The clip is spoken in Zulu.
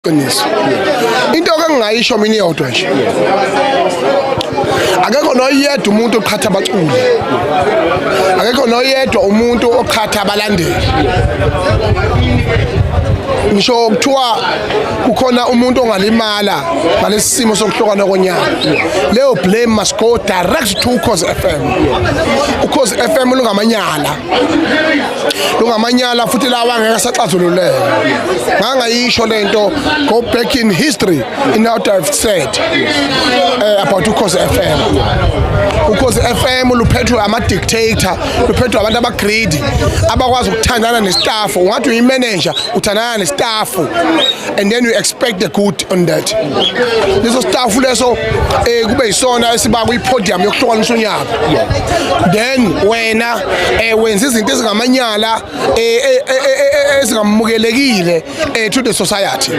Qiniso. Into engingayisho mina iyodwa nje. Akekho noyedwa umuntu oqhatha abaculi. Akekho noyedwa umuntu oqhatha abalandeli. Ngisho kuthiwa kukhona umuntu ongalimala ngalesi simo sokuhlokana konyaka. Leyo blame must go direct to uKhozi FM. uKhozi FM lungamanyala. Lungamanyala futhi lawa ngeke saxazululeke. Ngangayisho lento go back in history in what I've said about uKhozi FM. uKhozi FM luphethwe ama-dictator, luphethwe abantu aba-greedy, abakwazi ukuthandana nestaff. Ungathi uyi-manager uthandana nestaff and then you expect the good on that. Leso staff leso kube yisona esiba kwi-podium yokuhlukanisa unyaka. Then wena wenza izinto ezingamanyala ezingamukelekile to the society.